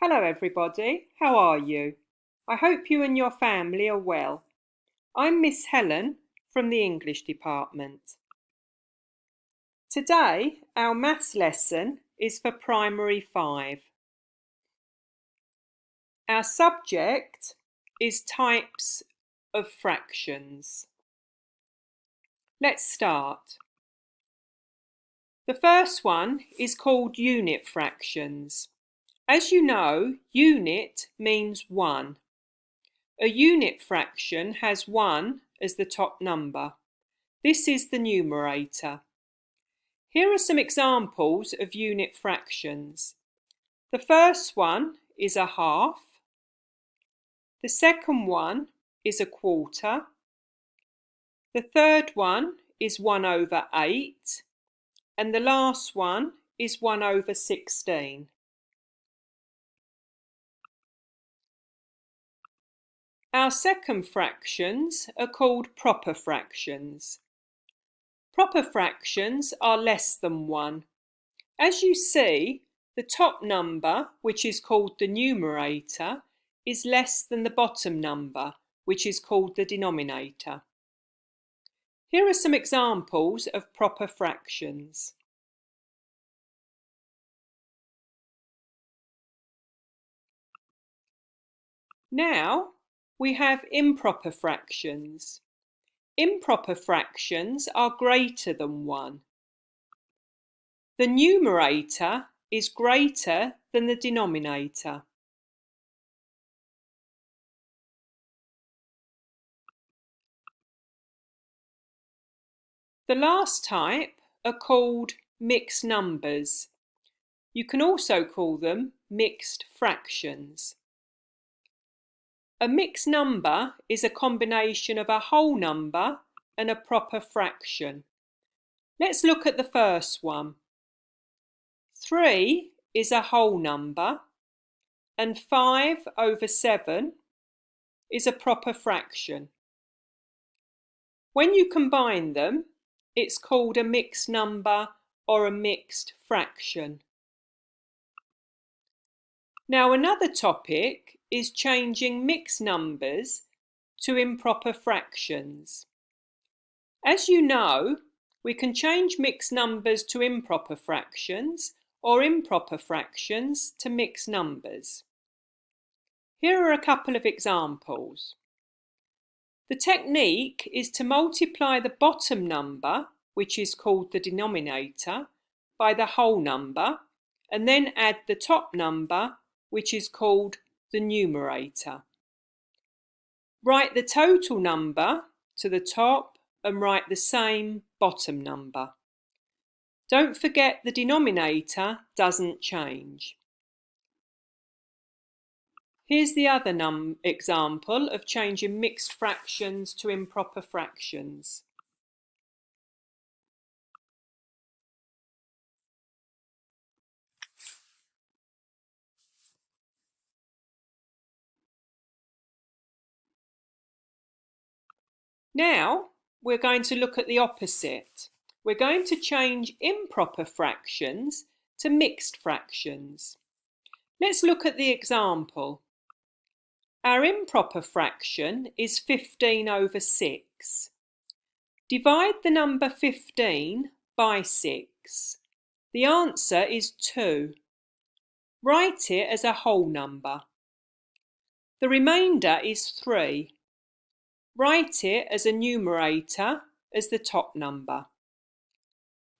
Hello everybody, how are you? I hope you and your family are well. I'm Miss Helen from the English department. Today our maths lesson is for Primary 5. Our subject is types of fractions. Let's start. The first one is called unit fractions. As you know, unit means 1. A unit fraction has 1 as the top number. This is the numerator. Here are some examples of unit fractions. The first one is a half. The second one is a quarter. The third one is 1/8. And the last one is 1/16. Our second fractions are called proper fractions. Proper fractions are less than 1. As you see, the top number, which is called the numerator, is less than the bottom number, which is called the denominator. Here are some examples of proper fractions. Now we have improper fractions. Improper fractions are greater than 1. The numerator is greater than the denominator. The last type are called mixed numbers. You can also call them mixed fractions. A mixed number is a combination of a whole number and a proper fraction. Let's look at the first one. 3 is a whole number and 5/7 is a proper fraction. When you combine them, it's called a mixed number or a mixed fraction. Now another topic is changing mixed numbers to improper fractions. As you know, we can change mixed numbers to improper fractions or improper fractions to mixed numbers. Here are a couple of examples. The technique is to multiply the bottom number, which is called the denominator, by the whole number, and then add the top number, which is called the numerator. Write the total number to the top and write the same bottom number. Don't forget the denominator doesn't change. Here's the other example of changing mixed fractions to improper fractions. Now we're going to look at the opposite. We're going to change improper fractions to mixed fractions. Let's look at the example. Our improper fraction is 15/6. Divide the number 15 by 6. The answer is 2. Write it as a whole number. The remainder is 3. Write it as a numerator as the top number.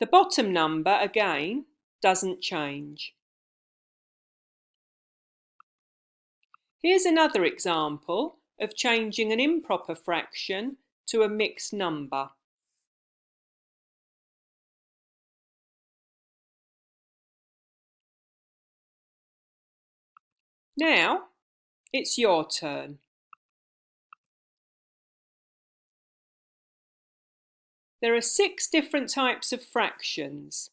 The bottom number, again, doesn't change. Here's another example of changing an improper fraction to a mixed number. Now, it's your turn. There are 6 different types of fractions.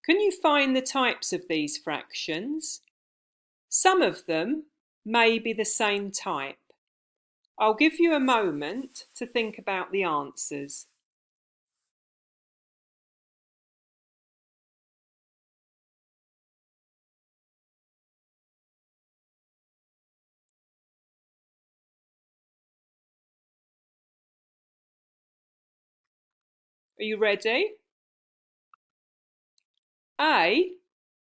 Can you find the types of these fractions? Some of them may be the same type. I'll give you a moment to think about the answers. Are you ready? A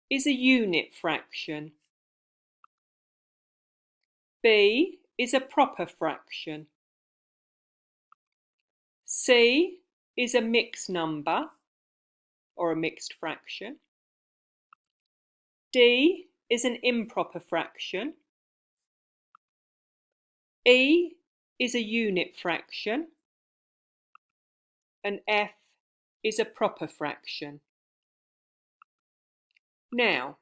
is a unit fraction. B is a proper fraction. C is a mixed number or a mixed fraction. D is an improper fraction. E is a unit fraction. And F is a proper fraction. Now,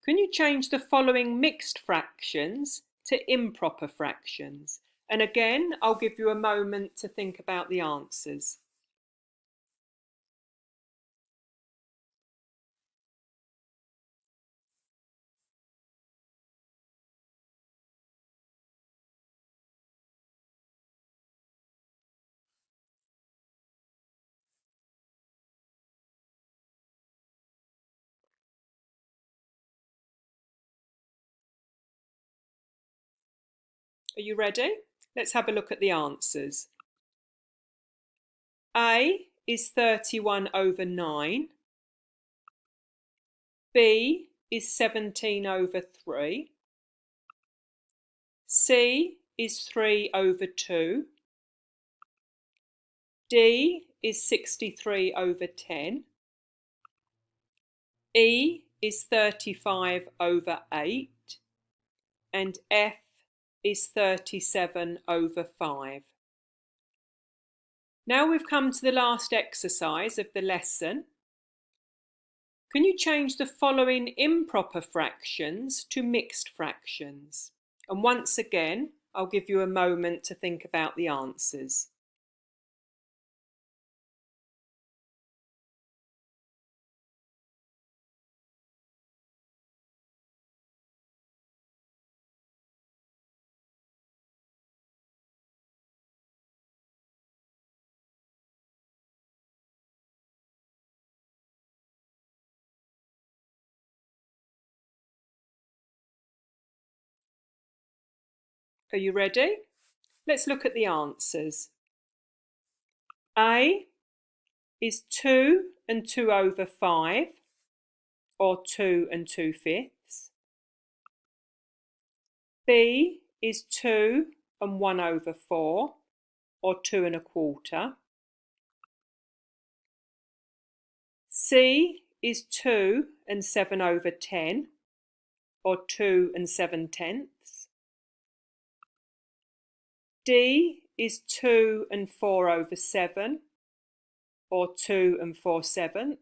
can you change the following mixed fractions to improper fractions? And again, I'll give you a moment to think about the answers. Are you ready? Let's have a look at the answers. A is 31 over 9. B is 17 over 3. C is 3 over 2. D is 63 over 10. E is 35 over 8. And F is 37 over 5. Now we've come to the last exercise of the lesson. Can you change the following improper fractions to mixed fractions? And once again, I'll give you a moment to think about the answers. Are you ready? Let's look at the answers. A is 2 and 2 over 5, or 2 and 2/5. B is 2 and 1 over 4, or 2 1/4. C is 2 and 7 over 10, or 2 7/10. D is 2 and 4 over 7, or 2 4/7.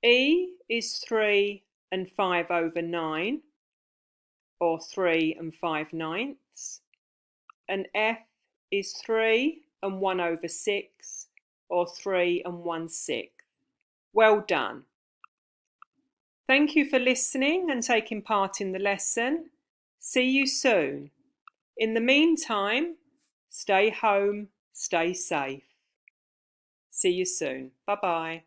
E is 3 and 5 over 9, or 3 5/9. And F is 3 and 1 over 6, or 3 1/6. Well done. Thank you for listening and taking part in the lesson. See you soon. In the meantime, stay home, stay safe. See you soon. Bye-bye.